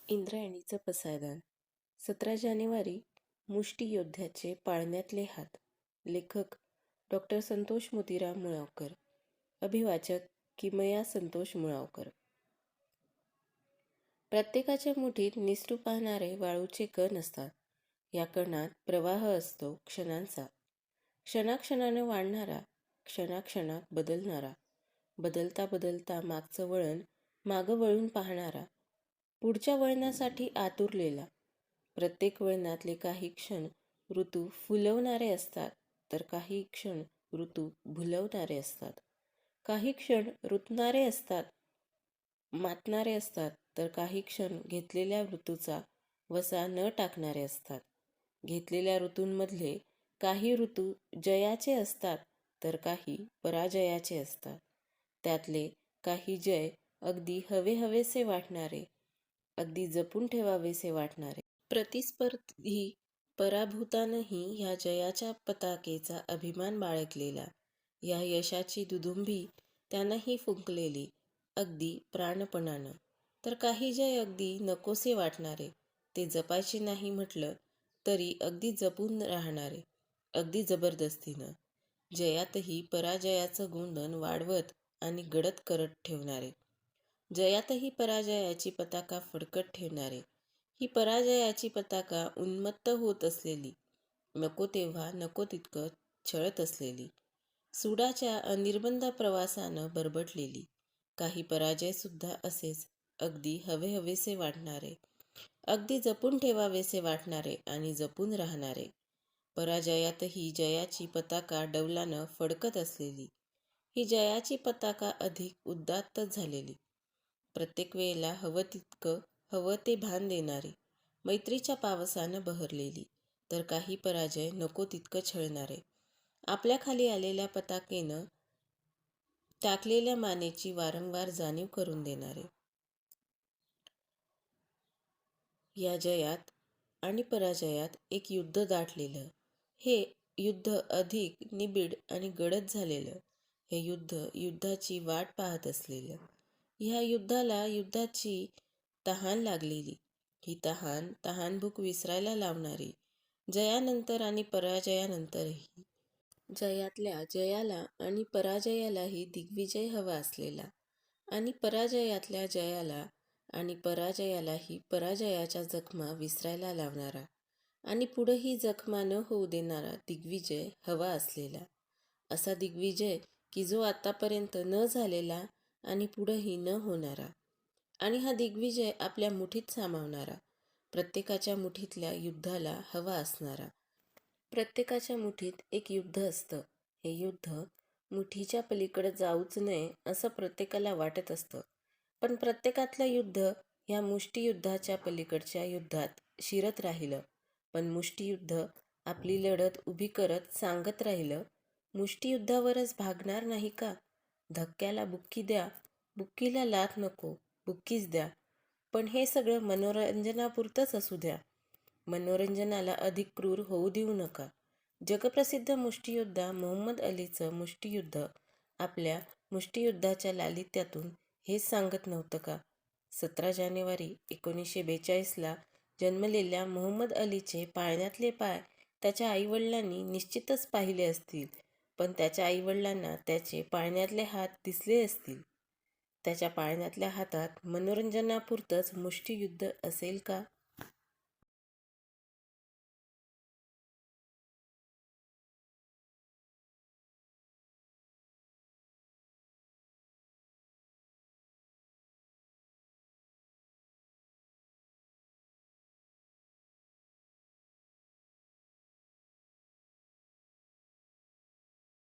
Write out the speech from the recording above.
इंद्रायणीचं पसायदान 17 जानेवारी मुष्टियोद्ध्याचे पाळण्यातले हात. लेखक डॉक्टर संतोष मोतीराम मुळावकर. अभिवाचक किमया संतोष मुळावकर. प्रत्येकाच्या मुठीत निसटू पाहणारे वाळूचे कण असतात. या कणात प्रवाह असतो क्षणांचा, क्षणाक्षणानं वाढणारा, क्षणाक्षणात बदलणारा, बदलता बदलता मागचं वळण मागं वळून पाहणारा, पुढच्या वळणासाठी आतुरलेला. प्रत्येक वळणातले काही क्षण ऋतू फुलवणारे असतात, तर काही क्षण ऋतू भुलवणारे असतात. काही क्षण रुतणारे असतात, मातणारे असतात, तर काही क्षण घेतलेल्या ऋतूचा वसा न टाकणारे असतात. घेतलेल्या ऋतूंमधले काही ऋतू जयाचे असतात, तर काही पराजयाचे असतात. त्यातले काही जय अगदी हवेहवेसे वाटणारे, अगदी जपून ठेवावेसे वाटणारे. प्रतिस्पर्धी पराभूतानही ह्या जयाच्या पताकेचा अभिमान बाळगलेला, या यशाची दुदुंभी त्यानंही फुंकलेली, अगदी प्राणपणानं. तर काही जय अगदी नकोसे वाटणारे, ते जपायचे नाही म्हटलं तरी अगदी जपून राहणारे, अगदी जबरदस्तीनं. जयातही पराजयाचं गुणधन वाढवत आणि गडद करत ठेवणारे, जयातही पराजयाची पताका फडकत ठेवणारे, ही पराजयाची पताका उन्मत्त होत असलेली, नको तेव्हा नको तितकं छळत असलेली, सुडाच्या अनिर्बंध प्रवासानं बरबटलेली. काही पराजयसुद्धा असेच, अगदी हवेहवेसे वाटणारे, अगदी जपून ठेवावेसे वाटणारे आणि जपून राहणारे. पराजयातही जयाची पताका डौलानं फडकत असलेली, ही जयाची पताका अधिक उद्दात्त झालेली, प्रत्येक वेळेला हवं तितकं हवं ते भान देणारी, मैत्रीच्या पावसानं बहरलेली. तर काही पराजय नको तितकं छळणारे, आपल्या खाली आलेल्या पताकेनं टाकलेल्या मानेची वारंवार जाणीव करून देणारे. या जयात आणि पराजयात एक युद्ध दाटलेलं, हे युद्ध अधिक निबिड आणि गडद झालेलं, हे युद्ध युद्धाची वाट पाहत असलेलं, ह्या युद्धाला युद्धाची तहान लागलेली, ही तहान तहानभूक विसरायला लावणारी, जयानंतर आणि पराजयानंतरही. जयातल्या जयाला आणि पराजयालाही दिग्विजय हवा असलेला, आणि पराजयातल्या जयाला आणि पराजयालाही पराजयाच्या जखमा विसरायला लावणारा, आणि पुढंही जखमा न होऊ देणारा दिग्विजय हवा असलेला. असा दिग्विजय की जो आतापर्यंत न झालेला आणि पुढंही न होणारा, आणि हा दिग्विजय आपल्या मुठीत सामावणारा, प्रत्येकाच्या मुठीतल्या युद्धाला हवा असणारा. प्रत्येकाच्या मुठीत एक युद्ध असतं. हे युद्ध मुठीच्या पलीकडे जाऊच नये असं प्रत्येकाला वाटत असतं. पण प्रत्येकातलं युद्ध ह्या मुष्टियुद्धाच्या पलीकडच्या युद्धात शिरत राहिलं. पण मुष्टियुद्ध आपली लढत उभी करत सांगत राहिलं, मुष्टियुद्धावरच भागणार नाही का? धक्क्याला बुक्की द्या, बुक्कीला लाथ नको, बुक्कीच द्या. पण हे सगळं मनोरंजनापुरतंच असू द्या. मनोरंजनाला अधिक क्रूर होऊ देऊ नका. जगप्रसिद्ध मुष्टियोद्धा मोहम्मद अलीचं मुष्टियुद्ध आपल्या मुष्टियुद्धाच्या लालित्यातून हेच सांगत नव्हतं का? 17 जानेवारी 1942ला जन्मलेल्या मोहम्मद अलीचे पाळण्यातले पाय त्याच्या आईवडिलांनी निश्चितच पाहिले असतील, पण त्याच्या आईवडिलांना त्याचे पाळण्यातले हात दिसले असतील. त्याच्या पाळण्यातल्या हातात मनोरंजनापुरतंच मुष्टियुद्ध असेल का?